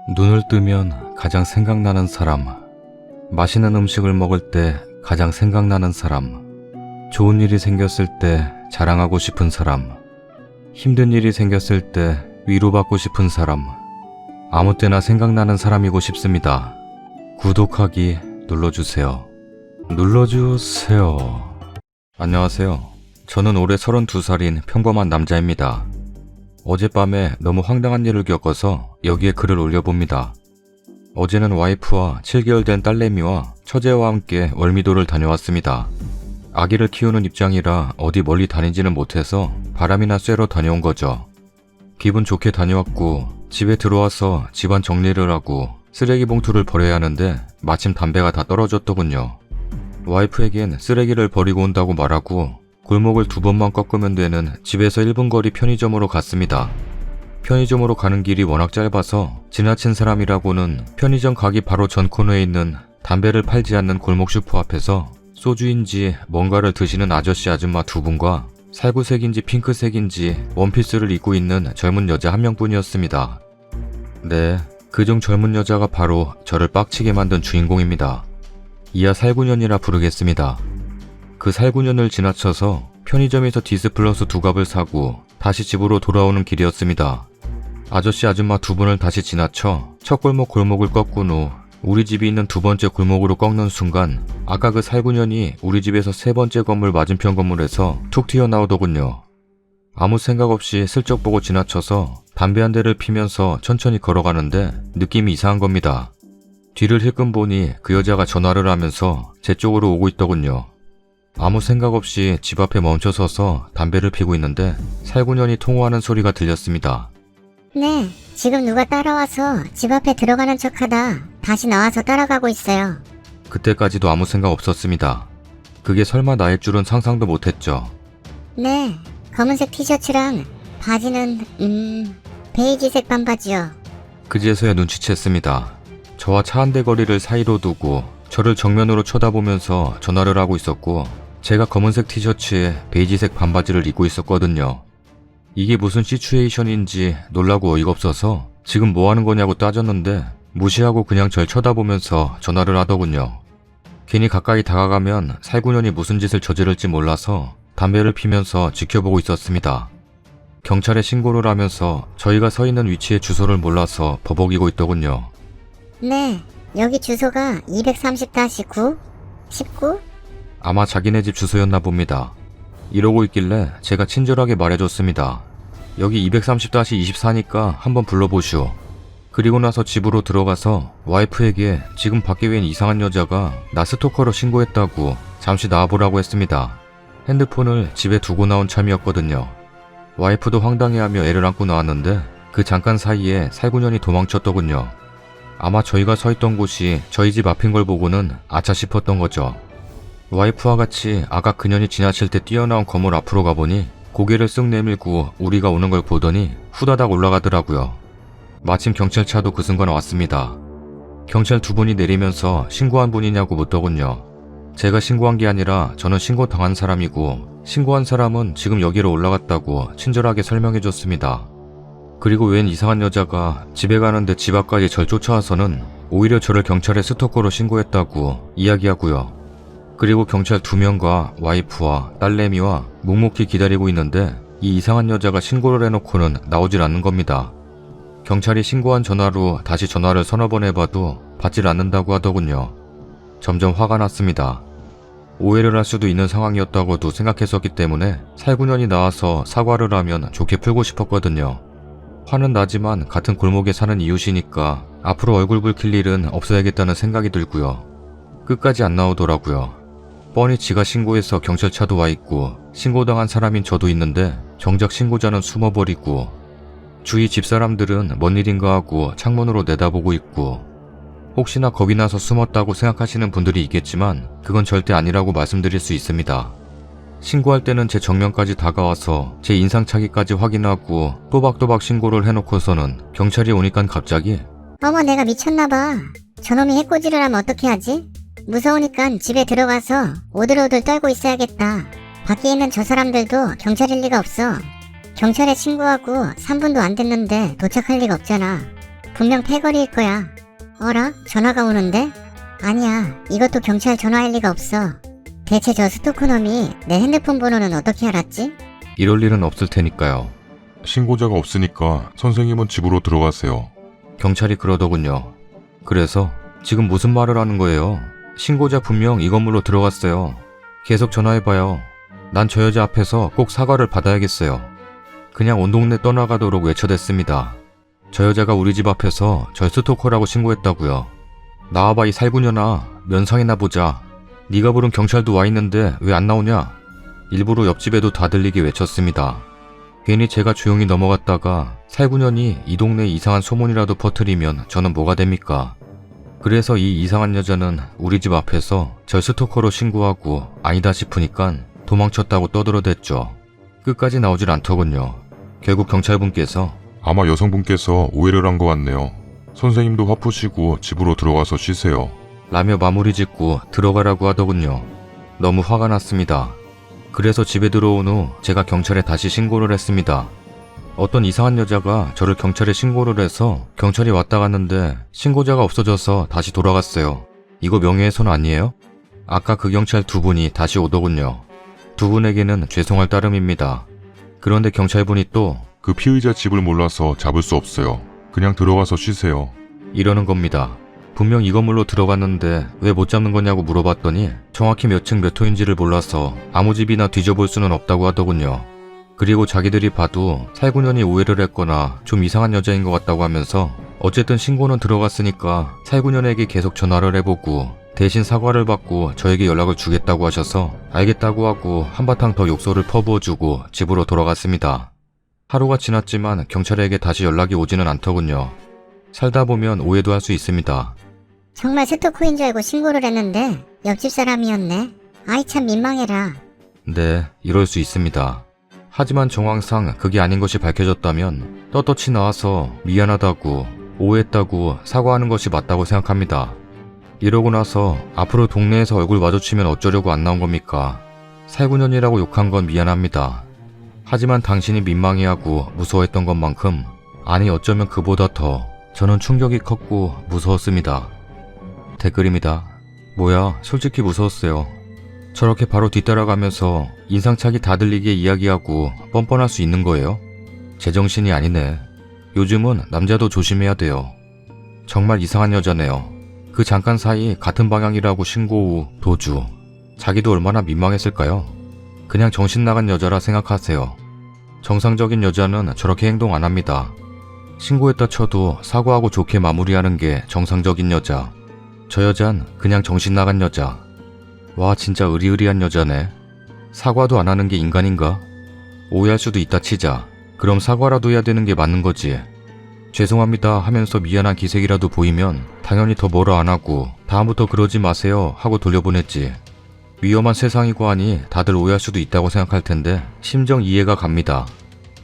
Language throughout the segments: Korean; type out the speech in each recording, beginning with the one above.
눈을 뜨면 가장 생각나는 사람, 맛있는 음식을 먹을 때 가장 생각나는 사람, 좋은 일이 생겼을 때 자랑하고 싶은 사람, 힘든 일이 생겼을 때 위로받고 싶은 사람, 아무 때나 생각나는 사람이고 싶습니다. 구독하기 눌러주세요. 눌러주세요. 안녕하세요. 저는 올해 32살인 평범한 남자입니다. 어젯밤에 너무 황당한 일을 겪어서 여기에 글을 올려봅니다. 어제는 와이프와 7개월 된 딸내미와 처제와 함께 월미도를 다녀왔습니다. 아기를 키우는 입장이라 어디 멀리 다니지는 못해서 바람이나 쐬러 다녀온 거죠. 기분 좋게 다녀왔고 집에 들어와서 집안 정리를 하고 쓰레기 봉투를 버려야 하는데 마침 담배가 다 떨어졌더군요. 와이프에겐 쓰레기를 버리고 온다고 말하고 골목을 2번만 꺾으면 되는 집에서 1분 거리 편의점으로 갔습니다. 편의점으로 가는 길이 워낙 짧아서 지나친 사람이라고는 편의점 가기 바로 전 코너에 있는 담배를 팔지 않는 골목 슈퍼 앞에서 소주인지 뭔가를 드시는 아저씨 아줌마 2분과 살구색인지 핑크색인지 원피스를 입고 있는 젊은 여자 1명뿐이었습니다. 네, 그중 젊은 여자가 바로 저를 빡치게 만든 주인공입니다. 이하 살구년이라 부르겠습니다. 그 살구년을 지나쳐서 편의점에서 디스플러스 2갑을 사고 다시 집으로 돌아오는 길이었습니다. 아저씨 아줌마 2분을 다시 지나쳐 첫 골목을 꺾은 후 우리 집이 있는 2번째 골목으로 꺾는 순간 아까 그 살구년이 우리 집에서 3번째 건물 맞은편 건물에서 툭 튀어나오더군요. 아무 생각 없이 슬쩍 보고 지나쳐서 담배 한 대를 피면서 천천히 걸어가는데 느낌이 이상한 겁니다. 뒤를 힐끔 보니 그 여자가 전화를 하면서 제 쪽으로 오고 있더군요. 아무 생각 없이 집 앞에 멈춰서서 담배를 피고 있는데 살구년이 통화하는 소리가 들렸습니다. 네, 지금 누가 따라와서 집 앞에 들어가는 척하다 다시 나와서 따라가고 있어요. 그때까지도 아무 생각 없었습니다. 그게 설마 나일 줄은 상상도 못했죠. 네, 검은색 티셔츠랑 바지는 베이지색 반바지요. 그제서야 눈치챘습니다. 저와 차 한 대 거리를 사이로 두고 저를 정면으로 쳐다보면서 전화를 하고 있었고 제가 검은색 티셔츠에 베이지색 반바지를 입고 있었거든요. 이게 무슨 시츄에이션인지 놀라고 어이가 없어서 지금 뭐 하는 거냐고 따졌는데 무시하고 그냥 절 쳐다보면서 전화를 하더군요. 괜히 가까이 다가가면 살구년이 무슨 짓을 저지를지 몰라서 담배를 피면서 지켜보고 있었습니다. 경찰에 신고를 하면서 저희가 서 있는 위치의 주소를 몰라서 버벅이고 있더군요. 네, 여기 주소가 230-9? 19? 아마 자기네 집 주소였나 봅니다. 이러고 있길래 제가 친절하게 말해줬습니다. 여기 230-24니까 한번 불러보시오. 그리고 나서 집으로 들어가서 와이프에게 지금 밖에 웬 이상한 여자가 나 스토커로 신고했다고 잠시 나와보라고 했습니다. 핸드폰을 집에 두고 나온 참이었거든요. 와이프도 황당해하며 애를 안고 나왔는데 그 잠깐 사이에 살구년이 도망쳤더군요. 아마 저희가 서 있던 곳이 저희 집 앞인 걸 보고는 아차 싶었던 거죠. 와이프와 같이 아까 그년이 지나칠 때 뛰어나온 건물 앞으로 가보니 고개를 쓱 내밀고 우리가 오는 걸 보더니 후다닥 올라가더라고요. 마침 경찰차도 그 순간 왔습니다. 경찰 2분이 내리면서 신고한 분이냐고 묻더군요. 제가 신고한 게 아니라 저는 신고당한 사람이고 신고한 사람은 지금 여기로 올라갔다고 친절하게 설명해줬습니다. 그리고 웬 이상한 여자가 집에 가는데 집 앞까지 절 쫓아와서는 오히려 저를 경찰에 스토커로 신고했다고 이야기하고요. 그리고 경찰 2명과 와이프와 딸내미와 묵묵히 기다리고 있는데 이 이상한 여자가 신고를 해놓고는 나오질 않는 겁니다. 경찰이 신고한 전화로 다시 전화를 서너 번 해봐도 받질 않는다고 하더군요. 점점 화가 났습니다. 오해를 할 수도 있는 상황이었다고도 생각했었기 때문에 살구년이 나와서 사과를 하면 좋게 풀고 싶었거든요. 화는 나지만 같은 골목에 사는 이웃이니까 앞으로 얼굴 붉힐 일은 없어야겠다는 생각이 들고요. 끝까지 안 나오더라고요. 뻔히 지가 신고해서 경찰차도 와 있고 신고당한 사람인 저도 있는데 정작 신고자는 숨어버리고 주위 집사람들은 뭔 일인가 하고 창문으로 내다보고 있고 혹시나 겁이 나서 숨었다고 생각하시는 분들이 있겠지만 그건 절대 아니라고 말씀드릴 수 있습니다. 신고할 때는 제 정면까지 다가와서 제 인상착의까지 확인하고 또박또박 신고를 해놓고서는 경찰이 오니깐 갑자기 어머, 내가 미쳤나봐. 저놈이 해코지를 하면 어떻게 하지? 무서우니까 집에 들어가서 오들오들 떨고 있어야겠다. 밖에 있는 저 사람들도 경찰일 리가 없어. 경찰에 신고하고 3분도 안 됐는데 도착할 리가 없잖아. 분명 패거리일 거야. 어라? 전화가 오는데? 아니야, 이것도 경찰 전화일 리가 없어. 대체 저 스토커놈이 내 핸드폰 번호는 어떻게 알았지? 이럴 일은 없을 테니까요. 신고자가 없으니까 선생님은 집으로 들어가세요. 경찰이 그러더군요. 그래서 지금 무슨 말을 하는 거예요? 신고자 분명 이 건물로 들어갔어요. 계속 전화해봐요. 난 저 여자 앞에서 꼭 사과를 받아야겠어요. 그냥 온 동네 떠나가도록 외쳐댔습니다. 저 여자가 우리 집 앞에서 절 스토커라고 신고했다고요. 나와봐 이 살구년아. 면상이나 보자. 네가 부른 경찰도 와 있는데 왜 안 나오냐? 일부러 옆집에도 다 들리게 외쳤습니다. 괜히 제가 조용히 넘어갔다가 살구년이 이 동네에 이상한 소문이라도 퍼뜨리면 저는 뭐가 됩니까? 그래서 이 이상한 여자는 우리 집 앞에서 절 스토커로 신고하고 아니다 싶으니까 도망쳤다고 떠들어댔죠. 끝까지 나오질 않더군요. 결국 경찰분께서 아마 여성분께서 오해를 한 것 같네요. 선생님도 화 푸시고 집으로 들어가서 쉬세요. 라며 마무리 짓고 들어가라고 하더군요. 너무 화가 났습니다. 그래서 집에 들어온 후 제가 경찰에 다시 신고를 했습니다. 어떤 이상한 여자가 저를 경찰에 신고를 해서 경찰이 왔다 갔는데 신고자가 없어져서 다시 돌아갔어요. 이거 명예훼손 아니에요? 아까 그 경찰 두 분이 다시 오더군요. 두 분에게는 죄송할 따름입니다. 그런데 경찰분이 또 그 피의자 집을 몰라서 잡을 수 없어요. 그냥 들어가서 쉬세요. 이러는 겁니다. 분명 이 건물로 들어갔는데 왜 못 잡는 거냐고 물어봤더니 정확히 몇 층 몇 호인지를 몰라서 아무 집이나 뒤져볼 수는 없다고 하더군요. 그리고 자기들이 봐도 살구년이 오해를 했거나 좀 이상한 여자인 것 같다고 하면서 어쨌든 신고는 들어갔으니까 살구년에게 계속 전화를 해보고 대신 사과를 받고 저에게 연락을 주겠다고 하셔서 알겠다고 하고 한바탕 더 욕설을 퍼부어주고 집으로 돌아갔습니다. 하루가 지났지만 경찰에게 다시 연락이 오지는 않더군요. 살다 보면 오해도 할 수 있습니다. 정말 스토커인 줄 알고 신고를 했는데 옆집 사람이었네. 아이 참 민망해라. 네, 이럴 수 있습니다. 하지만 정황상 그게 아닌 것이 밝혀졌다면 떳떳이 나와서 미안하다고 오해했다고 사과하는 것이 맞다고 생각합니다. 이러고 나서 앞으로 동네에서 얼굴 마주치면 어쩌려고 안 나온 겁니까? 살구년이라고 욕한 건 미안합니다. 하지만 당신이 민망해하고 무서워했던 것만큼 아니 어쩌면 그보다 더 저는 충격이 컸고 무서웠습니다. 댓글입니다. 뭐야, 솔직히 무서웠어요. 저렇게 바로 뒤따라가면서 인상착의 다 들리게 이야기하고 뻔뻔할 수 있는 거예요? 제정신이 아니네. 요즘은 남자도 조심해야 돼요. 정말 이상한 여자네요. 그 잠깐 사이 같은 방향이라고 신고 후 도주. 자기도 얼마나 민망했을까요? 그냥 정신 나간 여자라 생각하세요. 정상적인 여자는 저렇게 행동 안 합니다. 신고했다 쳐도 사과하고 좋게 마무리하는 게 정상적인 여자. 저 여잔 그냥 정신 나간 여자. 와, 진짜 의리의리한 여자네. 사과도 안 하는 게 인간인가? 오해할 수도 있다 치자. 그럼 사과라도 해야 되는 게 맞는 거지. 죄송합니다 하면서 미안한 기색이라도 보이면 당연히 더 뭐라 안 하고 다음부터 그러지 마세요 하고 돌려보냈지. 위험한 세상이고 하니 다들 오해할 수도 있다고 생각할 텐데 심정 이해가 갑니다.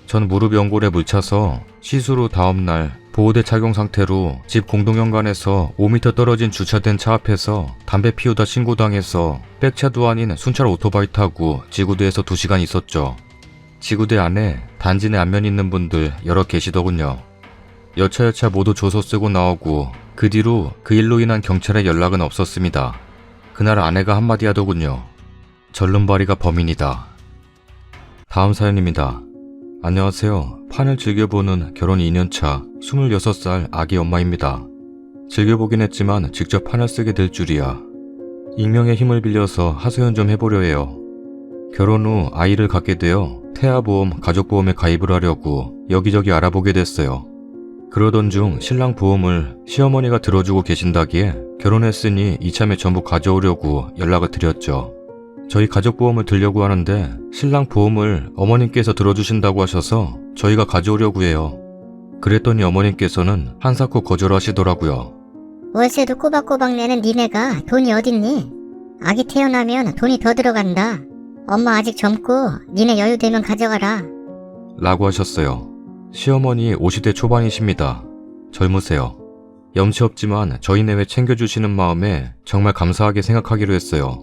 전 무릎 연골에 물차서 시술 후 다음날 보호대 착용 상태로 집 공동현관에서 5m 떨어진 주차된 차 앞에서 담배 피우다 신고당해서 백차도 아닌 순찰 오토바이 타고 지구대에서 2시간 있었죠. 지구대 안에 단지 내 안면 있는 분들 여러 계시더군요. 여차여차 모두 조서 쓰고 나오고 그 뒤로 그 일로 인한 경찰에 연락은 없었습니다. 그날 아내가 한마디 하더군요. 절름발이가 범인이다. 다음 사연입니다. 안녕하세요. 판을 즐겨보는 결혼 2년차 26살 아기 엄마입니다. 즐겨보긴 했지만 직접 판을 쓰게 될 줄이야. 익명의 힘을 빌려서 하소연 좀 해보려 해요. 결혼 후 아이를 갖게 되어 태아보험, 가족보험에 가입을 하려고 여기저기 알아보게 됐어요. 그러던 중 신랑 보험을 시어머니가 들어주고 계신다기에 결혼했으니 이참에 전부 가져오려고 연락을 드렸죠. 저희 가족보험을 들려고 하는데 신랑 보험을 어머님께서 들어주신다고 하셔서 저희가 가져오려고 해요. 그랬더니 어머님께서는 한사코 거절하시더라고요. 월세도 꼬박꼬박 내는 니네가 돈이 어딨니? 아기 태어나면 돈이 더 들어간다. 엄마 아직 젊고 니네 여유되면 가져가라. 라고 하셨어요. 시어머니 50대 초반이십니다. 젊으세요. 염치 없지만 저희 내외 챙겨주시는 마음에 정말 감사하게 생각하기로 했어요.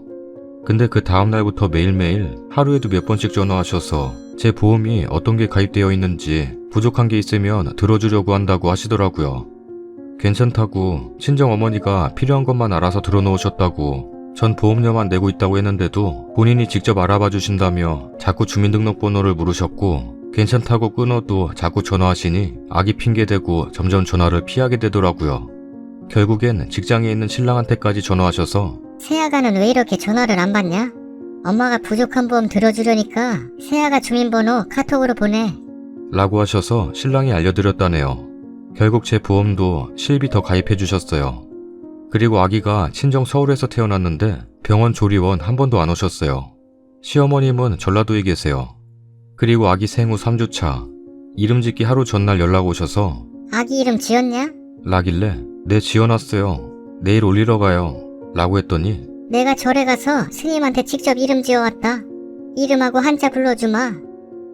근데 그 다음날부터 매일매일 하루에도 몇 번씩 전화하셔서 제 보험이 어떤 게 가입되어 있는지 부족한 게 있으면 들어주려고 한다고 하시더라고요. 괜찮다고 친정어머니가 필요한 것만 알아서 들어놓으셨다고 전 보험료만 내고 있다고 했는데도 본인이 직접 알아봐 주신다며 자꾸 주민등록번호를 물으셨고 괜찮다고 끊어도 자꾸 전화하시니 아기 핑계대고 점점 전화를 피하게 되더라고요. 결국엔 직장에 있는 신랑한테까지 전화하셔서 새아가는 왜 이렇게 전화를 안 받냐? 엄마가 부족한 보험 들어주려니까 새아가 주민번호 카톡으로 보내. 라고 하셔서 신랑이 알려드렸다네요. 결국 제 보험도 실비 더 가입해 주셨어요. 그리고 아기가 친정 서울에서 태어났는데 병원 조리원 한 번도 안 오셨어요. 시어머님은 전라도에 계세요. 그리고 아기 생후 3주차 이름 짓기 하루 전날 연락 오셔서 아기 이름 지었냐? 라길래 네 지어놨어요. 내일 올리러 가요. 라고 했더니 내가 절에 가서 스님한테 직접 이름 지어왔다. 이름하고 한자 불러주마.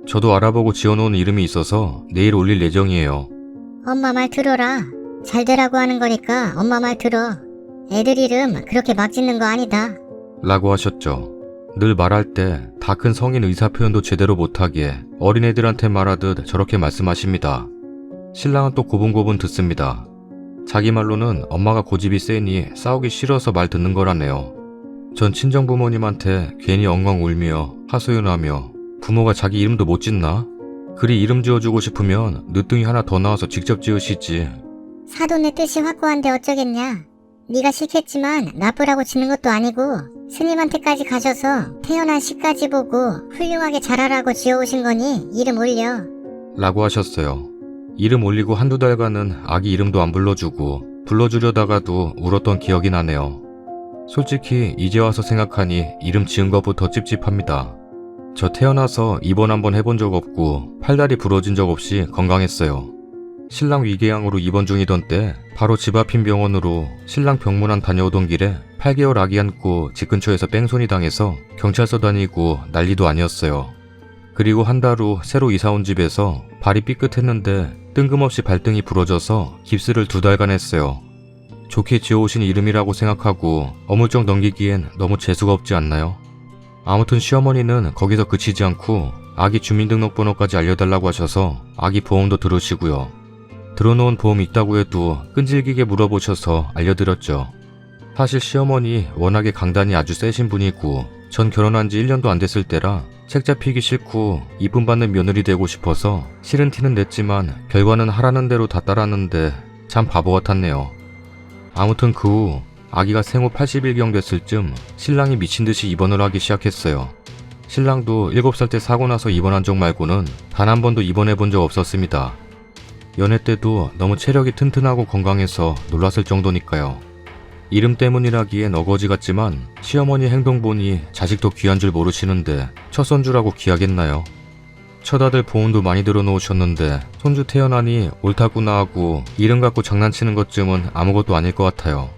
저도 알아보고 지어놓은 이름이 있어서 내일 올릴 예정이에요. 엄마 말 들어라. 잘 되라고 하는 거니까 엄마 말 들어. 애들 이름 그렇게 막 짓는 거 아니다. 라고 하셨죠. 늘 말할 때 다 큰 성인 의사표현도 제대로 못하게 어린애들한테 말하듯 저렇게 말씀하십니다. 신랑은 또 고분고분 듣습니다. 자기 말로는 엄마가 고집이 세니 싸우기 싫어서 말 듣는 거라네요. 전 친정부모님한테 괜히 엉엉 울며 하소연하며 부모가 자기 이름도 못 짓나? 그리 이름 지어주고 싶으면 늦둥이 하나 더 낳아서 직접 지으시지. 사돈의 뜻이 확고한데 어쩌겠냐. 네가 싫겠지만 나쁘라고 짓는 것도 아니고 스님한테까지 가셔서 태어난 시까지 보고 훌륭하게 자라라고 지어오신 거니 이름 올려. 라고 하셨어요. 이름 올리고 한두 달간은 아기 이름도 안 불러주고 불러주려다가도 울었던 기억이 나네요. 솔직히 이제 와서 생각하니 이름 지은 것부터 찝찝합니다. 저 태어나서 입원 한번 해본 적 없고 팔다리 부러진 적 없이 건강했어요. 신랑 위궤양으로 입원 중이던 때 바로 집 앞인 병원으로 신랑 병문안 다녀오던 길에 8개월 아기 안고 집 근처에서 뺑소니 당해서 경찰서 다니고 난리도 아니었어요. 그리고 한 달 후 새로 이사 온 집에서 발이 삐끗했는데 뜬금없이 발등이 부러져서 깁스를 2달간 했어요. 좋게 지어오신 이름이라고 생각하고 어물쩍 넘기기엔 너무 재수가 없지 않나요? 아무튼 시어머니는 거기서 그치지 않고 아기 주민등록번호까지 알려달라고 하셔서 아기 보험도 들으시고요. 들어놓은 보험 있다고 해도 끈질기게 물어보셔서 알려드렸죠. 사실 시어머니 워낙에 강단이 아주 세신 분이고 전 결혼한 지 1년도 안 됐을 때라 책 잡히기 싫고 이쁨 받는 며느리 되고 싶어서 싫은 티는 냈지만 결과는 하라는 대로 다 따랐는데 참 바보 같았네요. 아무튼 그 후 아기가 생후 80일경 됐을 쯤 신랑이 미친듯이 입원을 하기 시작했어요. 신랑도 7살 때 사고 나서 입원한 적 말고는 단 한 번도 입원해 본 적 없었습니다. 연애 때도 너무 체력이 튼튼하고 건강해서 놀랐을 정도니까요. 이름 때문이라기엔 어거지 같지만 시어머니 행동 보니 자식도 귀한 줄 모르시는데 첫 손주라고 귀하겠나요? 처다들 보험도 많이 들어놓으셨는데 손주 태어나니 옳다구나 하고 이름 갖고 장난치는 것쯤은 아무것도 아닐 것 같아요.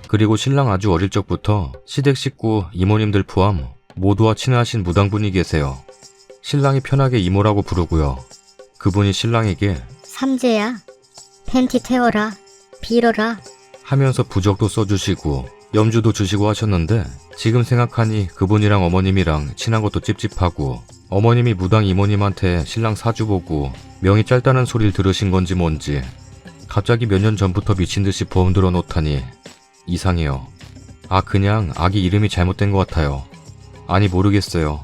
그리고 신랑 아주 어릴 적부터 시댁 식구 이모님들 포함 모두와 친하신 무당분이 계세요. 신랑이 편하게 이모라고 부르고요. 그분이 신랑에게 삼재야, 팬티 태워라, 빌어라. 하면서 부적도 써주시고 염주도 주시고 하셨는데 지금 생각하니 그분이랑 어머님이랑 친한 것도 찝찝하고 어머님이 무당 이모님한테 신랑 사주 보고 명이 짧다는 소리를 들으신 건지 뭔지 갑자기 몇 년 전부터 미친듯이 보험 들어놓다니 이상해요. 그냥 아기 이름이 잘못된 것 같아요. 아니 모르겠어요.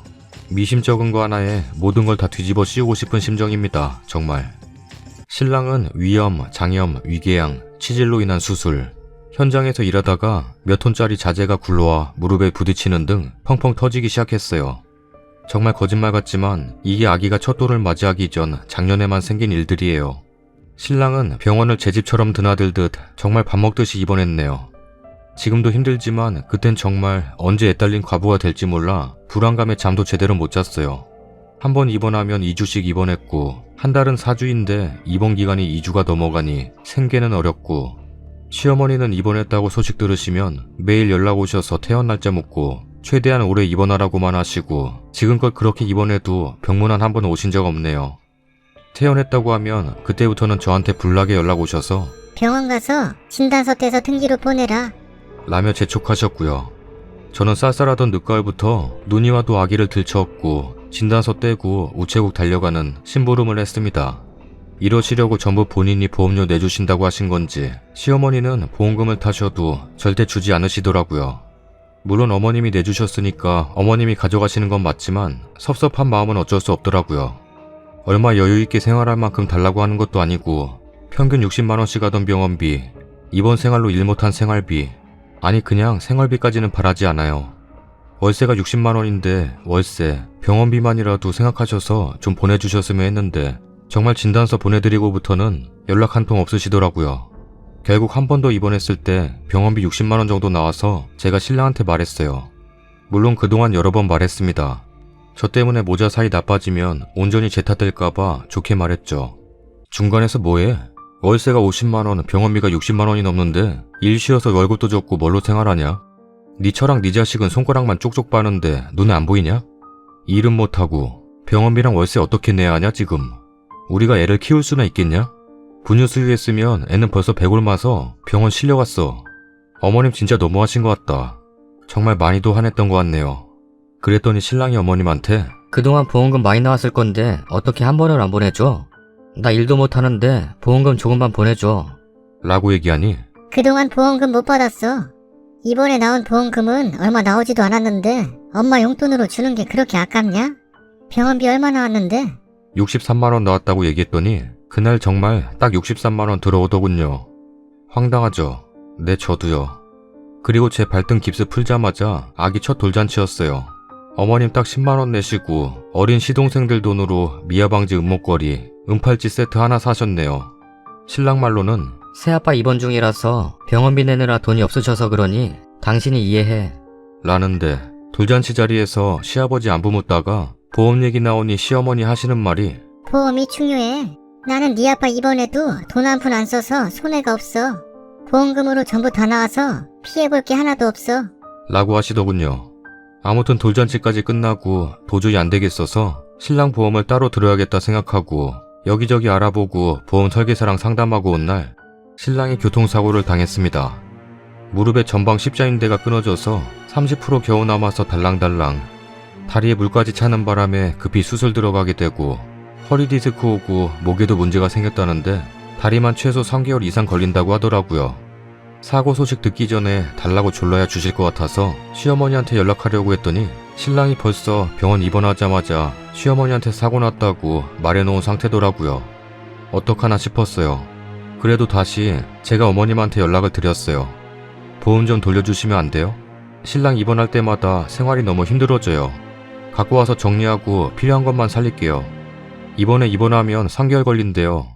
미심쩍은 거 하나에 모든 걸 다 뒤집어 씌우고 싶은 심정입니다. 정말. 신랑은 위염, 장염, 위궤양, 치질로 인한 수술, 현장에서 일하다가 몇 톤짜리 자재가 굴러와 무릎에 부딪히는 등 펑펑 터지기 시작했어요. 정말 거짓말 같지만 이게 아기가 첫 돌을 맞이하기 전 작년에만 생긴 일들이에요. 신랑은 병원을 제 집처럼 드나들듯 정말 밥 먹듯이 입원했네요. 지금도 힘들지만 그땐 정말 언제 애딸린 과부가 될지 몰라 불안감에 잠도 제대로 못 잤어요. 한 번 입원하면 2주씩 입원했고 한 달은 4주인데 입원 기간이 2주가 넘어가니 생계는 어렵고 시어머니는 입원했다고 소식 들으시면 매일 연락 오셔서 퇴원 날짜 묻고 최대한 오래 입원하라고만 하시고 지금껏 그렇게 입원해도 병문안 한 번 오신 적 없네요. 퇴원했다고 하면 그때부터는 저한테 불나게 연락 오셔서 병원 가서 진단서 떼서 등기로 보내라. 라며 재촉하셨고요. 저는 쌀쌀하던 늦가을부터 눈이 와도 아기를 들쳐업고 진단서 떼고 우체국 달려가는 심부름을 했습니다. 이러시려고 전부 본인이 보험료 내주신다고 하신 건지 시어머니는 보험금을 타셔도 절대 주지 않으시더라고요. 물론 어머님이 내주셨으니까 어머님이 가져가시는 건 맞지만 섭섭한 마음은 어쩔 수 없더라고요. 얼마 여유있게 생활할 만큼 달라고 하는 것도 아니고 평균 60만원씩 하던 병원비, 이번 생활로 일 못한 생활비, 아니 그냥 생활비까지는 바라지 않아요. 월세가 60만원인데 월세, 병원비만이라도 생각하셔서 좀 보내주셨으면 했는데 정말 진단서 보내드리고부터는 연락 한 통 없으시더라고요. 결국 한 번 더 입원했을 때 병원비 60만원 정도 나와서 제가 신랑한테 말했어요. 물론 그동안 여러 번 말했습니다. 저 때문에 모자 사이 나빠지면 온전히 제 탓될까봐 좋게 말했죠. 중간에서 뭐해? 월세가 50만원, 병원비가 60만원이 넘는데 일 쉬어서 월급도 적고 뭘로 생활하냐? 네 처랑 네 자식은 손가락만 쪽쪽 빠는데 눈에 안 보이냐? 일은 못하고 병원비랑 월세 어떻게 내야 하냐 지금? 우리가 애를 키울 수나 있겠냐? 분유 수유했으면 애는 벌써 배골마서 병원 실려갔어. 어머님 진짜 너무하신 것 같다. 정말 많이도 화냈던 것 같네요. 그랬더니 신랑이 어머님한테 그동안 보험금 많이 나왔을 건데 어떻게 한 번을 안 보내줘? 나 일도 못하는데 보험금 조금만 보내줘. 라고 얘기하니 그동안 보험금 못 받았어. 이번에 나온 보험금은 얼마 나오지도 않았는데 엄마 용돈으로 주는 게 그렇게 아깝냐? 병원비 얼마 나왔는데? 63만원 나왔다고 얘기했더니 그날 정말 딱 63만원 들어오더군요. 황당하죠? 네 저도요. 그리고 제 발등 깁스 풀자마자 아기 첫 돌잔치였어요. 어머님 딱 10만원 내시고 어린 시동생들 돈으로 미아방지 은목걸이, 은팔찌 세트 하나 사셨네요. 신랑 말로는 새아빠 입원 중이라서 병원비 내느라 돈이 없으셔서 그러니 당신이 이해해. 라는데 돌잔치 자리에서 시아버지 안부 묻다가 보험 얘기 나오니 시어머니 하시는 말이 보험이 중요해. 나는 네 아빠 입원해도 돈 한 푼 안 써서 손해가 없어. 보험금으로 전부 다 나와서 피해볼 게 하나도 없어. 라고 하시더군요. 아무튼 돌잔치까지 끝나고 도저히 안 되겠어서 신랑 보험을 따로 들어야겠다 생각하고 여기저기 알아보고 보험 설계사랑 상담하고 온 날 신랑이 교통사고를 당했습니다. 무릎에 전방 십자인대가 끊어져서 30% 겨우 남아서 달랑달랑 다리에 물까지 차는 바람에 급히 수술 들어가게 되고 허리 디스크 오고 목에도 문제가 생겼다는데 다리만 최소 3개월 이상 걸린다고 하더라고요. 사고 소식 듣기 전에 달라고 졸라야 주실 것 같아서 시어머니한테 연락하려고 했더니 신랑이 벌써 병원 입원하자마자 시어머니한테 사고 났다고 말해놓은 상태더라고요. 어떡하나 싶었어요. 그래도 다시 제가 어머님한테 연락을 드렸어요. 보험 좀 돌려주시면 안 돼요? 신랑 입원할 때마다 생활이 너무 힘들어져요. 갖고 와서 정리하고 필요한 것만 살릴게요. 이번에 입원하면 3개월 걸린대요.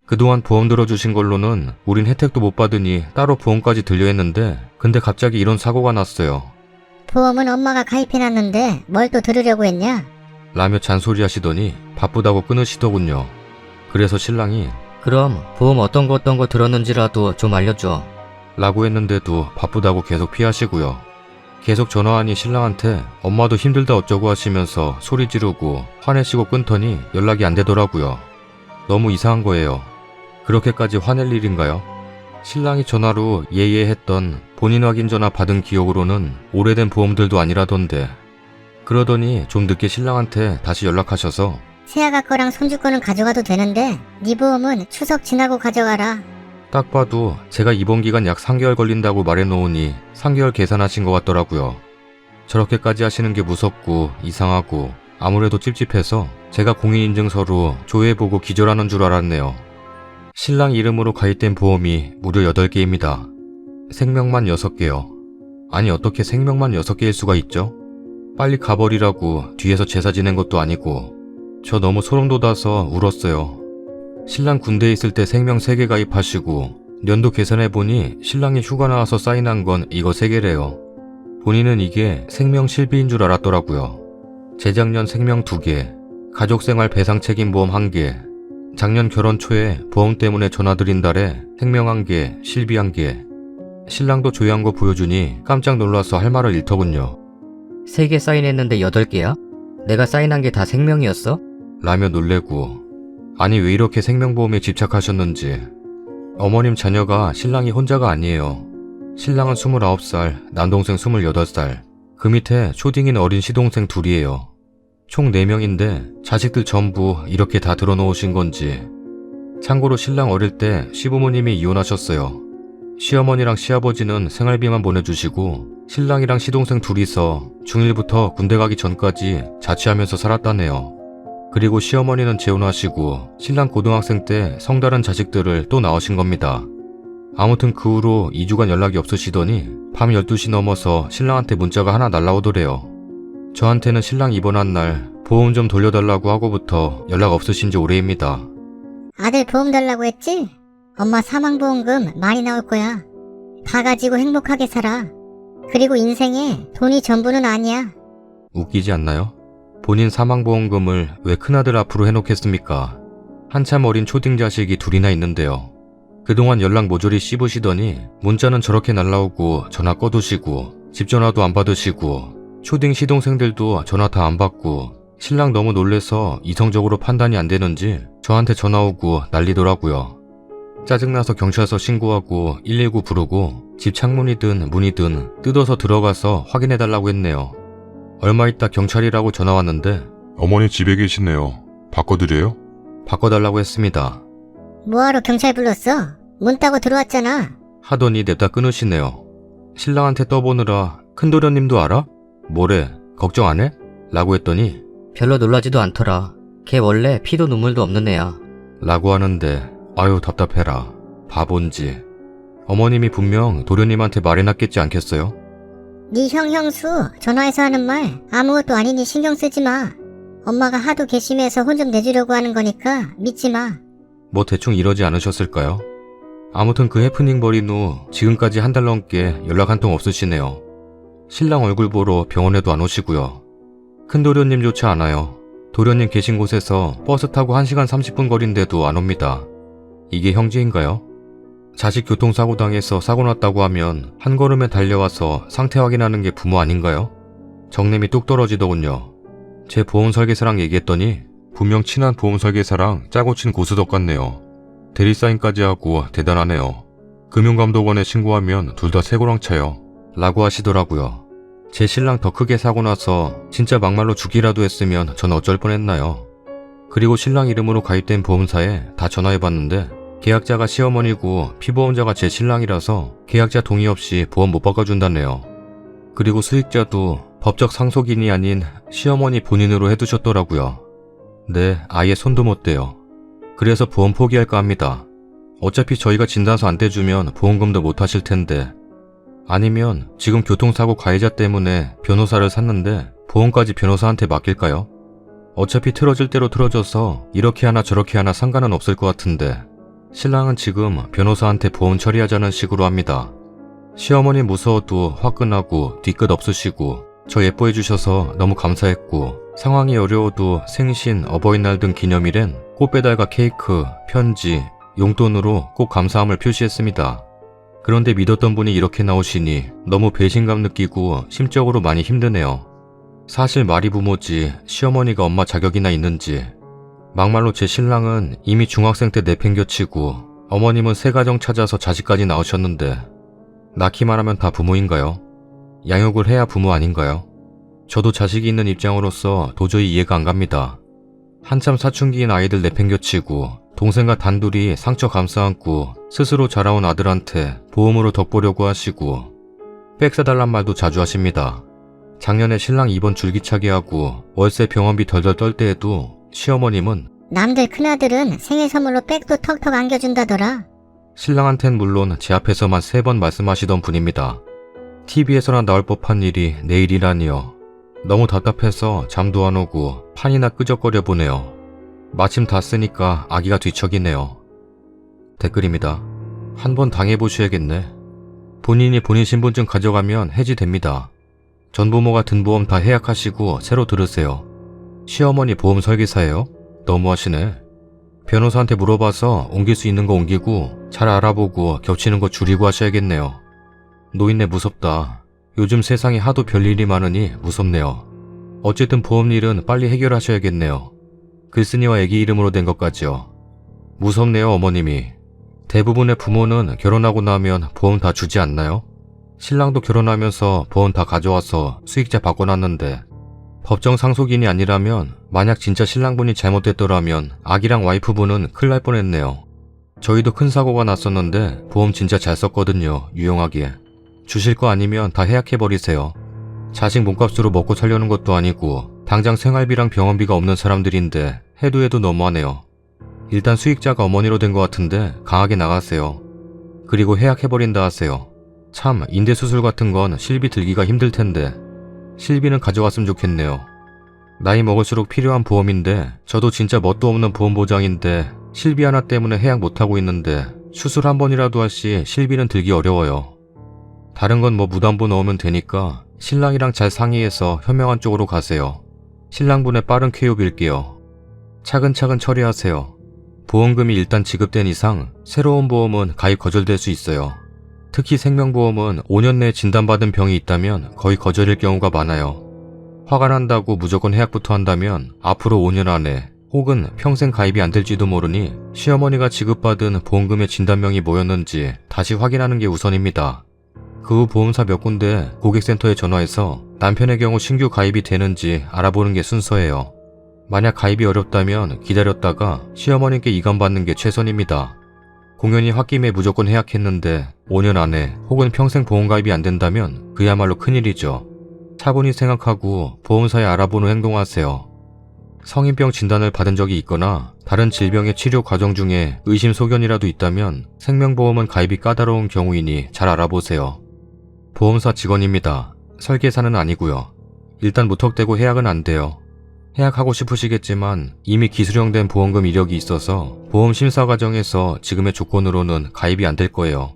그동안 보험 들어주신 걸로는 우린 혜택도 못 받으니 따로 보험까지 들려 했는데 근데 갑자기 이런 사고가 났어요. 보험은 엄마가 가입해놨는데 뭘 또 들으려고 했냐? 라며 잔소리 하시더니 바쁘다고 끊으시더군요. 그래서 신랑이 그럼 보험 어떤 거 들었는지라도 좀 알려줘. 라고 했는데도 바쁘다고 계속 피하시고요. 계속 전화하니 신랑한테 엄마도 힘들다 어쩌고 하시면서 소리 지르고 화내시고 끊더니 연락이 안 되더라고요. 너무 이상한 거예요. 그렇게까지 화낼 일인가요? 신랑이 전화로 예예 했던 본인 확인 전화 받은 기억으로는 오래된 보험들도 아니라던데. 그러더니 좀 늦게 신랑한테 다시 연락하셔서 새아가 거랑 손주 거는 가져가도 되는데 네 보험은 추석 지나고 가져가라. 딱 봐도 제가 입원 기간 약 3개월 걸린다고 말해놓으니 3개월 계산하신 것 같더라고요. 저렇게까지 하시는 게 무섭고 이상하고 아무래도 찝찝해서 제가 공인인증서로 조회해보고 기절하는 줄 알았네요. 신랑 이름으로 가입된 보험이 무려 8개입니다. 생명만 6개요. 아니 어떻게 생명만 6개일 수가 있죠? 빨리 가버리라고 뒤에서 제사 지낸 것도 아니고. 저 너무 소름 돋아서 울었어요. 신랑 군대에 있을 때 생명 3개 가입하시고 연도 계산해보니 신랑이 휴가 나와서 사인한 건 이거 3개래요. 본인은 이게 생명 실비인 줄 알았더라고요. 재작년 생명 2개, 가족생활 배상책임보험 1개, 작년 결혼 초에 보험 때문에 전화드린 달에 생명 1개, 실비 1개. 신랑도 조회한 거 보여주니 깜짝 놀라서 할 말을 잃더군요. 3개 사인했는데 8개야? 내가 사인한 게 다 생명이었어? 라며 놀래고 아니 왜 이렇게 생명보험에 집착하셨는지. 어머님 자녀가 신랑이 혼자가 아니에요. 신랑은 29살, 남동생 28살, 그 밑에 초딩인 어린 시동생 2이에요. 총 4명인데 자식들 전부 이렇게 다 들어놓으신 건지. 참고로 신랑 어릴 때 시부모님이 이혼하셨어요. 시어머니랑 시아버지는 생활비만 보내주시고 신랑이랑 시동생 둘이서 중1부터 군대 가기 전까지 자취하면서 살았다네요. 그리고 시어머니는 재혼하시고 신랑 고등학생 때 성다른 자식들을 또 낳으신 겁니다. 아무튼 그 후로 2주간 연락이 없으시더니 밤 12시 넘어서 신랑한테 문자가 하나 날라오더래요. 저한테는 신랑 입원한 날 보험 좀 돌려달라고 하고부터 연락 없으신 지 오래입니다. 아들 보험 달라고 했지? 엄마 사망보험금 많이 나올 거야. 다 가지고 행복하게 살아. 그리고 인생에 돈이 전부는 아니야. 웃기지 않나요? 본인 사망보험금을 왜 큰아들 앞으로 해놓겠습니까? 한참 어린 초딩 자식이 둘이나 있는데요. 그동안 연락 모조리 씹으시더니 문자는 저렇게 날라오고 전화 꺼두시고 집 전화도 안 받으시고 초딩 시동생들도 전화 다 안 받고 신랑 너무 놀래서 이성적으로 판단이 안 되는지 저한테 전화 오고 난리더라고요. 짜증나서 경찰서 신고하고 119 부르고 집 창문이든 문이든 뜯어서 들어가서 확인해달라고 했네요. 얼마 있다 경찰이라고 전화 왔는데 어머니 집에 계시네요. 바꿔드려요? 바꿔달라고 했습니다. 뭐하러 경찰 불렀어? 문 따고 들어왔잖아. 하더니 냅다 끊으시네요. 신랑한테 떠보느라 큰도련님도 알아? 뭐래? 걱정 안 해? 라고 했더니 별로 놀라지도 않더라. 걔 원래 피도 눈물도 없는 애야. 라고 하는데 아유 답답해라. 바본지. 어머님이 분명 도련님한테 말해놨겠지 않겠어요? 네 형 형수 전화해서 하는 말 아무것도 아니니 신경 쓰지 마. 엄마가 하도 괘씸해서 혼 좀 내주려고 하는 거니까 믿지 마. 뭐 대충 이러지 않으셨을까요? 아무튼 그 해프닝 벌인 후 지금까지 한 달 넘게 연락 한 통 없으시네요. 신랑 얼굴 보러 병원에도 안 오시고요. 큰 도련님조차 안 와요. 도련님 계신 곳에서 버스 타고 1시간 30분 거리인데도 안 옵니다. 이게 형제인가요? 자식 교통사고 당해서 사고 났다고 하면 한 걸음에 달려와서 상태 확인하는 게 부모 아닌가요? 정냄이 뚝 떨어지더군요. 제 보험 설계사랑 얘기했더니 분명 친한 보험 설계사랑 짜고 친 고스톱 같네요. 대리사인까지 하고 대단하네요. 금융감독원에 신고하면 둘 다 쇠고랑 차요. 라고 하시더라고요. 제 신랑 더 크게 사고 나서 진짜 막말로 죽기라도 했으면 전 어쩔 뻔했나요? 그리고 신랑 이름으로 가입된 보험사에 다 전화해봤는데 계약자가 시어머니고 피보험자가 제 신랑이라서 계약자 동의 없이 보험 못 바꿔준다네요. 그리고 수익자도 법적 상속인이 아닌 시어머니 본인으로 해두셨더라고요. 네, 아예 손도 못 대요. 그래서 보험 포기할까 합니다. 어차피 저희가 진단서 안 떼주면 보험금도 못 하실 텐데. 아니면 지금 교통사고 가해자 때문에 변호사를 샀는데 보험까지 변호사한테 맡길까요? 어차피 틀어질 대로 틀어져서 이렇게 하나 저렇게 하나 상관은 없을 것 같은데 신랑은 지금 변호사한테 보험 처리하자는 식으로 합니다. 시어머니 무서워도 화끈하고 뒤끝 없으시고 저 예뻐해 주셔서 너무 감사했고 상황이 어려워도 생신, 어버이날 등 기념일엔 꽃배달과 케이크, 편지, 용돈으로 꼭 감사함을 표시했습니다. 그런데 믿었던 분이 이렇게 나오시니 너무 배신감 느끼고 심적으로 많이 힘드네요. 사실 말이 부모지 시어머니가 엄마 자격이나 있는지. 막말로 제 신랑은 이미 중학생 때 내팽겨치고 어머님은 새 가정 찾아서 자식까지 낳으셨는데 낳기만 하면 다 부모인가요? 양육을 해야 부모 아닌가요? 저도 자식이 있는 입장으로서 도저히 이해가 안 갑니다. 한참 사춘기인 아이들 내팽겨치고 동생과 단둘이 상처 감싸안고 스스로 자라온 아들한테 보험으로 덕보려고 하시고 백 사달란 말도 자주 하십니다. 작년에 신랑 입원 줄기차게 하고 월세 병원비 덜덜 떨 때에도 시어머님은 남들 큰아들은 생일 선물로 백도 턱턱 안겨준다더라. 신랑한텐 물론 제 앞에서만 3번 말씀하시던 분입니다. TV에서나 나올 법한 일이 내일이라니요. 너무 답답해서 잠도 안 오고 판이나 끄적거려 보네요. 마침 다 쓰니까 아기가 뒤척이네요. 댓글입니다. 한번 당해보셔야겠네. 본인이 본인 신분증 가져가면 해지됩니다. 전부모가 든 보험 다 해약하시고 새로 들으세요. 시어머니 보험 설계사예요? 너무하시네. 변호사한테 물어봐서 옮길 수 있는 거 옮기고 잘 알아보고 겹치는 거 줄이고 하셔야겠네요. 노인네 무섭다. 요즘 세상에 하도 별일이 많으니 무섭네요. 어쨌든 보험 일은 빨리 해결하셔야겠네요. 글쓴이와 애기 이름으로 된 것까지요. 무섭네요, 어머님이. 대부분의 부모는 결혼하고 나면 보험 다 주지 않나요? 신랑도 결혼하면서 보험 다 가져와서 수익자 바꿔놨는데 법정 상속인이 아니라면 만약 진짜 신랑분이 잘못됐더라면 아기랑 와이프분은 큰일 날 뻔했네요. 저희도 큰 사고가 났었는데 보험 진짜 잘 썼거든요. 유용하게. 주실 거 아니면 다 해약해버리세요. 자식 몸값으로 먹고 살려는 것도 아니고 당장 생활비랑 병원비가 없는 사람들인데 해도 너무하네요. 일단 수익자가 어머니로 된 것 같은데 강하게 나가세요. 그리고 해약해버린다 하세요. 참 인대수술 같은 건 실비 들기가 힘들 텐데 실비는 가져갔으면 좋겠네요. 나이 먹을수록 필요한 보험인데 저도 진짜 뭣도 없는 보험 보장인데 실비 하나 때문에 해약 못하고 있는데 수술 한 번이라도 할 시 실비는 들기 어려워요. 다른 건 뭐 무담보 넣으면 되니까 신랑이랑 잘 상의해서 현명한 쪽으로 가세요. 신랑분의 빠른 쾌유 빌게요. 차근차근 처리하세요. 보험금이 일단 지급된 이상 새로운 보험은 가입 거절될 수 있어요. 특히 생명보험은 5년 내에 진단받은 병이 있다면 거의 거절일 경우가 많아요. 화가 난다고 무조건 해약부터 한다면 앞으로 5년 안에 혹은 평생 가입이 안 될지도 모르니 시어머니가 지급받은 보험금의 진단명이 뭐였는지 다시 확인하는 게 우선입니다. 그 후 보험사 몇 군데 고객센터에 전화해서 남편의 경우 신규 가입이 되는지 알아보는 게 순서예요. 만약 가입이 어렵다면 기다렸다가 시어머님께 이관받는 게 최선입니다. 공연히 홧김에 무조건 해약했는데 5년 안에 혹은 평생 보험 가입이 안 된다면 그야말로 큰일이죠. 차분히 생각하고 보험사에 알아본 후 행동하세요. 성인병 진단을 받은 적이 있거나 다른 질병의 치료 과정 중에 의심소견이라도 있다면 생명보험은 가입이 까다로운 경우이니 잘 알아보세요. 보험사 직원입니다. 설계사는 아니고요. 일단 무턱대고 해약은 안 돼요. 해약하고 싶으시겠지만 이미 기술형된 보험금 이력이 있어서 보험 심사 과정에서 지금의 조건으로는 가입이 안 될 거예요.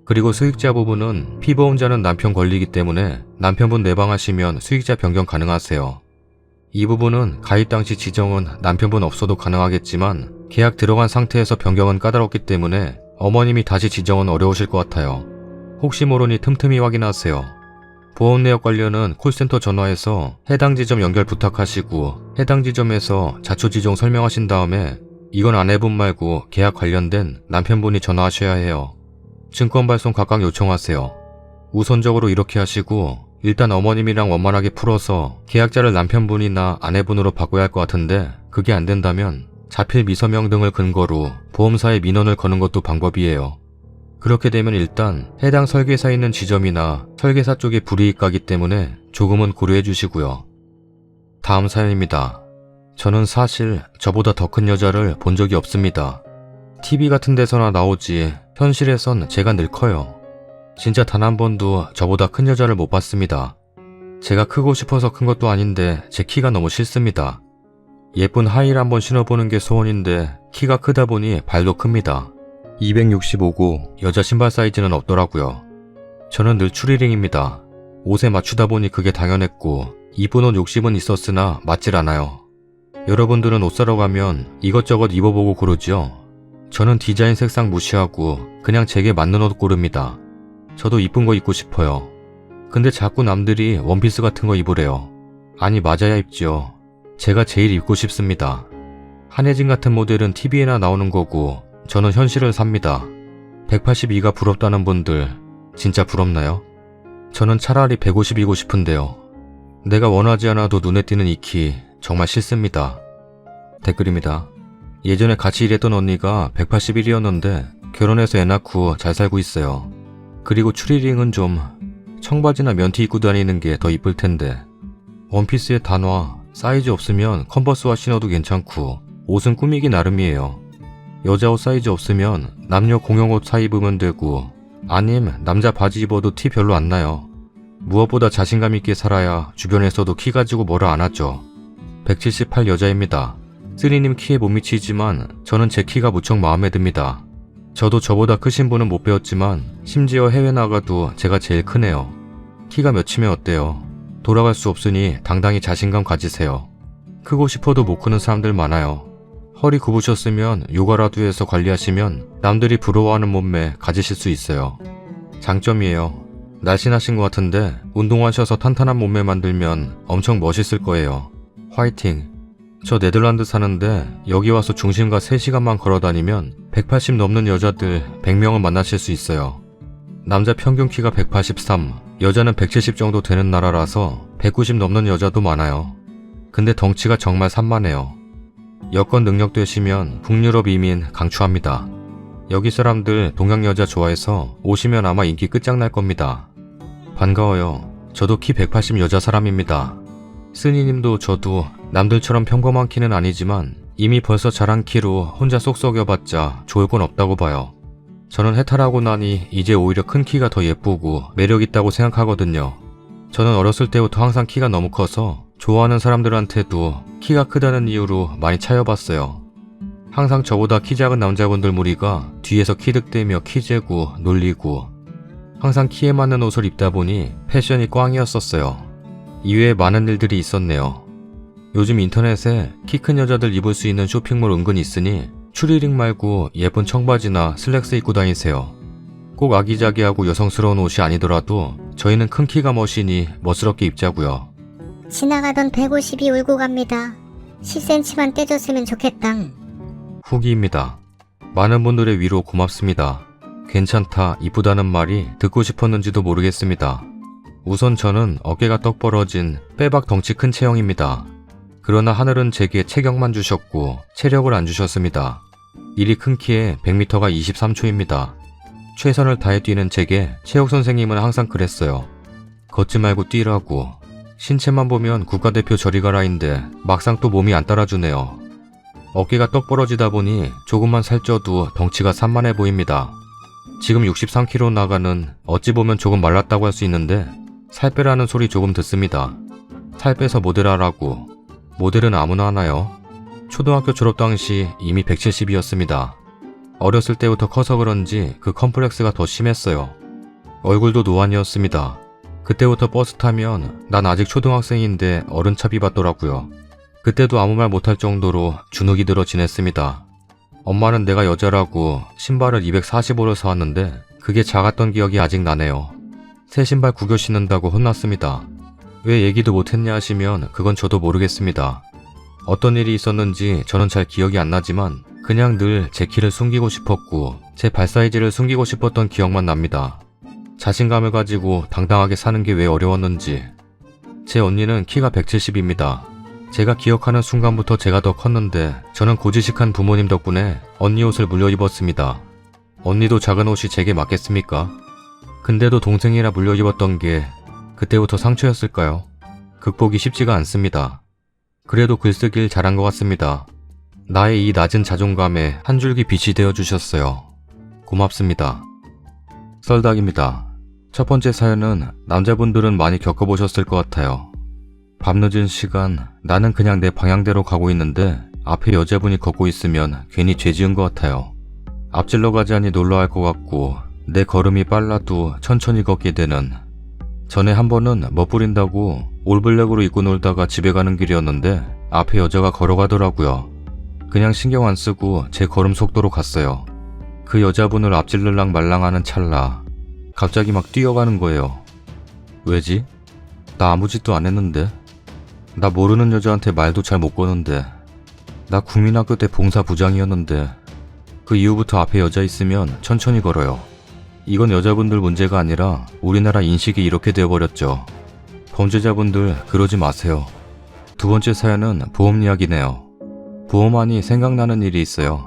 그리고 수익자 부분은 피보험자는 남편 권리이기 때문에 남편분 내방하시면 수익자 변경 가능하세요. 이 부분은 가입 당시 지정은 남편분 없어도 가능하겠지만 계약 들어간 상태에서 변경은 까다롭기 때문에 어머님이 다시 지정은 어려우실 것 같아요. 혹시 모르니 틈틈이 확인하세요. 보험 내역 관련은 콜센터 전화해서 해당 지점 연결 부탁하시고 해당 지점에서 자초 지정 설명하신 다음에 이건 아내분 말고 계약 관련된 남편분이 전화하셔야 해요. 증권 발송 각각 요청하세요. 우선적으로 이렇게 하시고 일단 어머님이랑 원만하게 풀어서 계약자를 남편분이나 아내분으로 바꿔야 할 것 같은데 그게 안 된다면 자필 미서명 등을 근거로 보험사에 민원을 거는 것도 방법이에요. 그렇게 되면 일단 해당 설계사 있는 지점이나 설계사 쪽에 불이익 가기 때문에 조금은 고려해 주시고요. 다음 사연입니다. 저는 사실 저보다 더 큰 여자를 본 적이 없습니다. TV 같은 데서나 나오지 현실에선 제가 늘 커요. 진짜 단 한 번도 저보다 큰 여자를 못 봤습니다. 제가 크고 싶어서 큰 것도 아닌데 제 키가 너무 싫습니다. 예쁜 하이힐 한번 신어보는 게 소원인데 키가 크다 보니 발도 큽니다. 265고 여자 신발 사이즈는 없더라고요. 저는 늘 추리링입니다. 옷에 맞추다 보니 그게 당연했고 이쁜 옷 욕심은 있었으나 맞질 않아요. 여러분들은 옷 사러 가면 이것저것 입어보고 고르죠? 저는 디자인 색상 무시하고 그냥 제게 맞는 옷 고릅니다. 저도 이쁜 거 입고 싶어요. 근데 자꾸 남들이 원피스 같은 거 입으래요. 아니 맞아야 입죠. 제가 제일 입고 싶습니다. 한혜진 같은 모델은 TV에나 나오는 거고 저는 현실을 삽니다. 182가 부럽다는 분들 진짜 부럽나요? 저는 차라리 150이고 싶은데요. 내가 원하지 않아도 눈에 띄는 이 키 정말 싫습니다. 댓글입니다. 예전에 같이 일했던 언니가 181이었는데 결혼해서 애 낳고 잘 살고 있어요. 그리고 추리링은 좀 청바지나 면티 입고 다니는 게 더 이쁠 텐데 원피스에 단화, 사이즈 없으면 컨버스와 신어도 괜찮고 옷은 꾸미기 나름이에요. 여자 옷 사이즈 없으면 남녀 공용 옷 사 입으면 되고 아님 남자 바지 입어도 티 별로 안 나요. 무엇보다 자신감 있게 살아야 주변에서도 키 가지고 뭐라 안 하죠. 178 여자입니다. 쓰리님 키에 못 미치지만 저는 제 키가 무척 마음에 듭니다. 저도 저보다 크신 분은 못 배웠지만 심지어 해외 나가도 제가 제일 크네요. 키가 몇이면 어때요? 돌아갈 수 없으니 당당히 자신감 가지세요. 크고 싶어도 못 크는 사람들 많아요. 허리 굽으셨으면 요가라도 해서 관리하시면 남들이 부러워하는 몸매 가지실 수 있어요. 장점이에요. 날씬하신 것 같은데 운동하셔서 탄탄한 몸매 만들면 엄청 멋있을 거예요. 화이팅! 저 네덜란드 사는데 여기 와서 중심가 3시간만 걸어다니면 180 넘는 여자들 100명은 만나실 수 있어요. 남자 평균 키가 183, 여자는 170 정도 되는 나라라서 190 넘는 여자도 많아요. 근데 덩치가 정말 산만해요. 여건 능력 되시면 북유럽 이민 강추합니다. 여기 사람들 동양 여자 좋아해서 오시면 아마 인기 끝장날 겁니다. 반가워요. 저도 키 180 여자 사람입니다. 스니님도 저도 남들처럼 평범한 키는 아니지만 이미 벌써 자란 키로 혼자 쏙 썩여봤자 좋을 건 없다고 봐요. 저는 해탈하고 나니 이제 오히려 큰 키가 더 예쁘고 매력있다고 생각하거든요. 저는 어렸을 때부터 항상 키가 너무 커서 좋아하는 사람들한테도 키가 크다는 이유로 많이 차여봤어요. 항상 저보다 키 작은 남자분들 무리가 뒤에서 키득대며 키 재고 놀리고 항상 키에 맞는 옷을 입다 보니 패션이 꽝이었었어요. 이외에 많은 일들이 있었네요. 요즘 인터넷에 키 큰 여자들 입을 수 있는 쇼핑몰 은근 있으니 추리닝 말고 예쁜 청바지나 슬랙스 입고 다니세요. 꼭 아기자기하고 여성스러운 옷이 아니더라도 저희는 큰 키가 멋이니 멋스럽게 입자고요. 지나가던 150이 울고 갑니다. 10cm만 떼줬으면 좋겠당. 후기입니다. 많은 분들의 위로 고맙습니다. 괜찮다, 이쁘다는 말이 듣고 싶었는지도 모르겠습니다. 우선 저는 어깨가 떡 벌어진 빼박 덩치 큰 체형입니다. 그러나 하늘은 제게 체격만 주셨고 체력을 안 주셨습니다. 이리 큰 키에 100m가 23초입니다. 최선을 다해 뛰는 제게 체육 선생님은 항상 그랬어요. 걷지 말고 뛰라고. 신체만 보면 국가대표 저리 가라인데 막상 또 몸이 안 따라주네요. 어깨가 떡 벌어지다 보니 조금만 살쪄도 덩치가 산만해 보입니다. 지금 63kg 나가는 어찌 보면 조금 말랐다고 할 수 있는데 살 빼라는 소리 조금 듣습니다. 살 빼서 모델하라고. 모델은 아무나 하나요? 초등학교 졸업 당시 이미 170이었습니다. 어렸을 때부터 커서 그런지 그 컴플렉스가 더 심했어요. 얼굴도 노안이었습니다. 그때부터 버스 타면 난 아직 초등학생인데 어른차비 받더라고요. 그때도 아무 말 못할 정도로 주눅이 들어 지냈습니다. 엄마는 내가 여자라고 신발을 245를 사왔는데 그게 작았던 기억이 아직 나네요. 새 신발 구겨 신는다고 혼났습니다. 왜 얘기도 못했냐 하시면 그건 저도 모르겠습니다. 어떤 일이 있었는지 저는 잘 기억이 안 나지만 그냥 늘 제 키를 숨기고 싶었고 제 발 사이즈를 숨기고 싶었던 기억만 납니다. 자신감을 가지고 당당하게 사는 게 왜 어려웠는지. 제 언니는 키가 170입니다. 제가 기억하는 순간부터 제가 더 컸는데 저는 고지식한 부모님 덕분에 언니 옷을 물려 입었습니다. 언니도 작은 옷이 제게 맞겠습니까? 근데도 동생이라 물려 입었던 게 그때부터 상처였을까요? 극복이 쉽지가 않습니다. 그래도 글쓰길 잘한 것 같습니다. 나의 이 낮은 자존감에 한 줄기 빛이 되어주셨어요. 고맙습니다. 썰닭입니다. 첫 번째 사연은 남자분들은 많이 겪어보셨을 것 같아요. 밤늦은 시간 나는 그냥 내 방향대로 가고 있는데 앞에 여자분이 걷고 있으면 괜히 죄 지은 것 같아요. 앞질러 가자니 놀라할 것 같고 내 걸음이 빨라도 천천히 걷게 되는. 전에 한 번은 멋부린다고 올블랙으로 입고 놀다가 집에 가는 길이었는데 앞에 여자가 걸어가더라고요. 그냥 신경 안 쓰고 제 걸음 속도로 갔어요. 그 여자분을 앞질르랑 말랑하는 찰나 갑자기 막 뛰어가는 거예요. 왜지? 나 아무 짓도 안 했는데. 나 모르는 여자한테 말도 잘 못 거는데. 나 국민학교 때 봉사부장이었는데. 그 이후부터 앞에 여자 있으면 천천히 걸어요. 이건 여자분들 문제가 아니라 우리나라 인식이 이렇게 되어버렸죠. 범죄자분들 그러지 마세요. 두 번째 사연은 보험 이야기네요. 보험하니 생각나는 일이 있어요.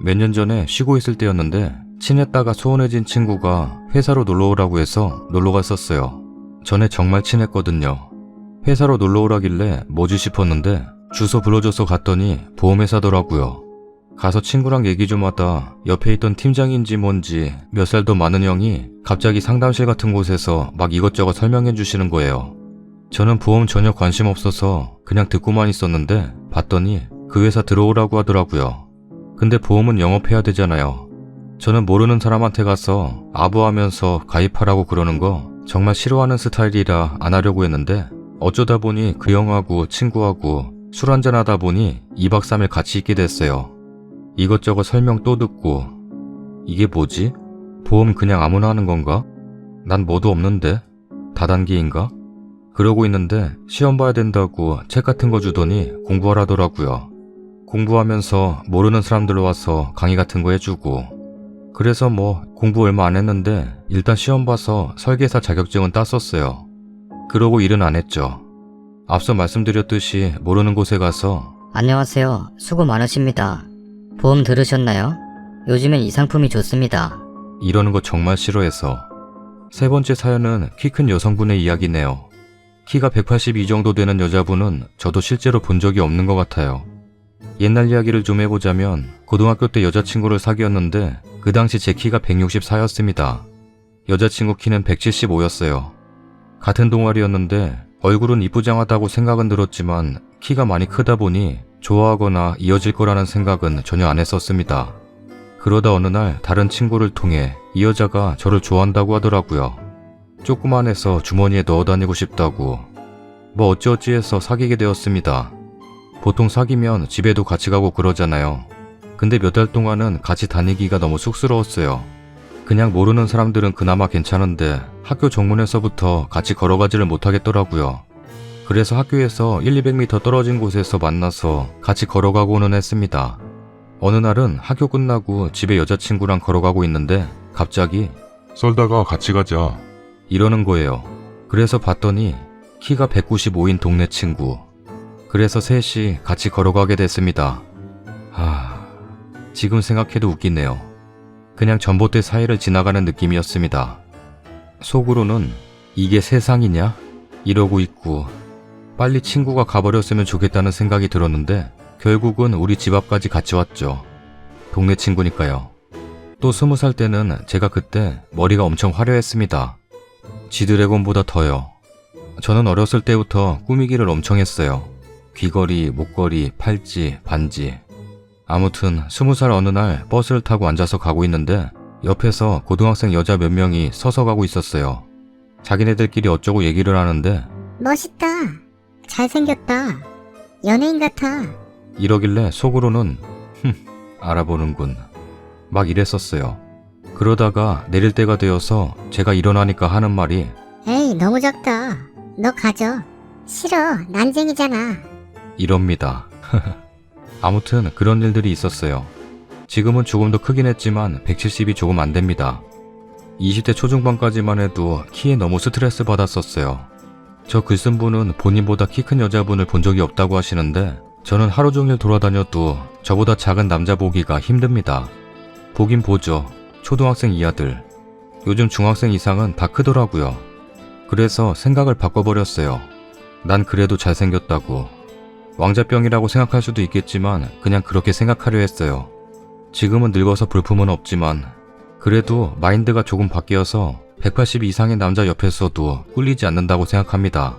몇 년 전에 쉬고 있을 때였는데 친했다가 소원해진 친구가 회사로 놀러오라고 해서 놀러 갔었어요. 전에 정말 친했거든요. 회사로 놀러오라길래 뭐지 싶었는데 주소 불러줘서 갔더니 보험회사더라고요. 가서 친구랑 얘기 좀 하다 옆에 있던 팀장인지 뭔지 몇 살 더 많은 형이 갑자기 상담실 같은 곳에서 막 이것저것 설명해 주시는 거예요. 저는 보험 전혀 관심 없어서 그냥 듣고만 있었는데 봤더니 그 회사 들어오라고 하더라고요. 근데 보험은 영업해야 되잖아요. 저는 모르는 사람한테 가서 아부하면서 가입하라고 그러는 거 정말 싫어하는 스타일이라 안 하려고 했는데 어쩌다 보니 그 형하고 친구하고 술 한잔 하다 보니 2박 3일 같이 있게 됐어요. 이것저것 설명 또 듣고 이게 뭐지? 보험 그냥 아무나 하는 건가? 난 뭐도 없는데? 다단계인가? 그러고 있는데 시험 봐야 된다고 책 같은 거 주더니 공부하라더라고요. 공부하면서 모르는 사람들 와서 강의 같은 거 해주고 그래서 뭐 공부 얼마 안 했는데 일단 시험 봐서 설계사 자격증은 땄었어요. 그러고 일은 안 했죠. 앞서 말씀드렸듯이 모르는 곳에 가서 안녕하세요. 수고 많으십니다. 보험 들으셨나요? 요즘엔 이 상품이 좋습니다. 이러는 거 정말 싫어해서. 세 번째 사연은 키 큰 여성분의 이야기네요. 키가 182 정도 되는 여자분은 저도 실제로 본 적이 없는 것 같아요. 옛날 이야기를 좀 해보자면 고등학교 때 여자친구를 사귀었는데 그 당시 제 키가 164였습니다. 여자친구 키는 175였어요. 같은 동아리였는데 얼굴은 이쁘장하다고 생각은 들었지만 키가 많이 크다 보니 좋아하거나 이어질 거라는 생각은 전혀 안 했었습니다. 그러다 어느 날 다른 친구를 통해 이 여자가 저를 좋아한다고 하더라고요. 조그만해서 주머니에 넣어 다니고 싶다고. 뭐 어찌어찌 해서 사귀게 되었습니다. 보통 사귀면 집에도 같이 가고 그러잖아요. 근데 몇 달 동안은 같이 다니기가 너무 쑥스러웠어요. 그냥 모르는 사람들은 그나마 괜찮은데 학교 정문에서부터 같이 걸어가지를 못하겠더라고요. 그래서 학교에서 1-200m 떨어진 곳에서 만나서 같이 걸어가고는 했습니다. 어느 날은 학교 끝나고 집에 여자친구랑 걸어가고 있는데 갑자기 썰다가 같이 가자. 이러는 거예요. 그래서 봤더니 키가 195인 동네 친구. 그래서 셋이 같이 걸어가게 됐습니다. 지금 생각해도 웃기네요. 그냥 전봇대 사이를 지나가는 느낌이었습니다. 속으로는 이게 세상이냐? 이러고 있고 빨리 친구가 가버렸으면 좋겠다는 생각이 들었는데 결국은 우리 집 앞까지 같이 왔죠. 동네 친구니까요. 또 20살 때는 제가 그때 머리가 엄청 화려했습니다. 지드래곤보다 더요. 저는 어렸을 때부터 꾸미기를 엄청 했어요. 귀걸이, 목걸이, 팔찌, 반지. 아무튼 20살 어느 날 버스를 타고 앉아서 가고 있는데 옆에서 고등학생 여자 몇 명이 서서 가고 있었어요. 자기네들끼리 어쩌고 얘기를 하는데 멋있다. 잘생겼다. 연예인 같아. 이러길래 속으로는 알아보는군. 막 이랬었어요. 그러다가 내릴 때가 되어서 제가 일어나니까 하는 말이 에이, 너무 작다. 너 가져. 싫어. 난쟁이잖아. 이럽니다. 아무튼 그런 일들이 있었어요. 지금은 조금 더 크긴 했지만 170이 조금 안 됩니다. 20대 초중반까지만 해도 키에 너무 스트레스 받았었어요. 저 글쓴 분은 본인보다 키 큰 여자분을 본 적이 없다고 하시는데 저는 하루 종일 돌아다녀도 저보다 작은 남자 보기가 힘듭니다. 보긴 보죠. 초등학생 이하들. 요즘 중학생 이상은 다 크더라고요. 그래서 생각을 바꿔버렸어요. 난 그래도 잘생겼다고. 왕자병이라고 생각할 수도 있겠지만 그냥 그렇게 생각하려 했어요. 지금은 늙어서 볼품은 없지만 그래도 마인드가 조금 바뀌어서 180 이상의 남자 옆에서도 꿀리지 않는다고 생각합니다.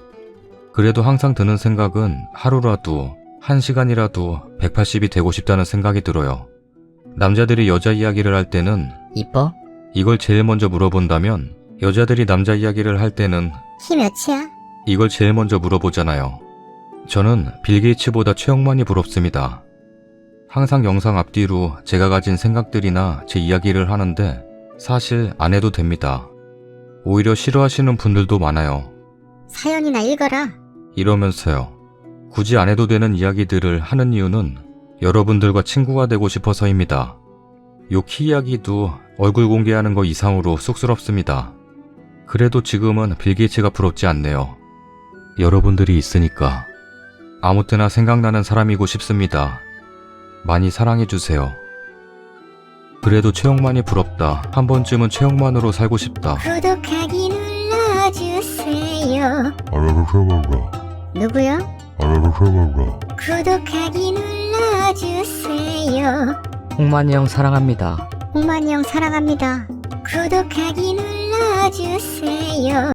그래도 항상 드는 생각은 하루라도 1시간이라도 180이 되고 싶다는 생각이 들어요. 남자들이 여자 이야기를 할 때는 이뻐? 이걸 제일 먼저 물어본다면 여자들이 남자 이야기를 할 때는 키 몇이야? 이걸 제일 먼저 물어보잖아요. 저는 빌 게이츠보다 최영만이 부럽습니다. 항상 영상 앞뒤로 제가 가진 생각들이나 제 이야기를 하는데 사실 안 해도 됩니다. 오히려 싫어하시는 분들도 많아요. 사연이나 읽어라. 이러면서요. 굳이 안 해도 되는 이야기들을 하는 이유는 여러분들과 친구가 되고 싶어서입니다. 요 키 이야기도 얼굴 공개하는 거 이상으로 쑥스럽습니다. 그래도 지금은 빌 게이츠가 부럽지 않네요. 여러분들이 있으니까. 아무 때나 생각나는 사람이고 싶습니다. 많이 사랑해주세요. 그래도 최영만이 부럽다. 한 번쯤은 최영만으로 살고 싶다. 구독하기 눌러주세요. 알아보셔봐라. 누구요? 알아보셔봐라. 구독하기 눌러주세요. 홍만이 형 사랑합니다. 홍만이 형 사랑합니다. 구독하기 눌러주세요.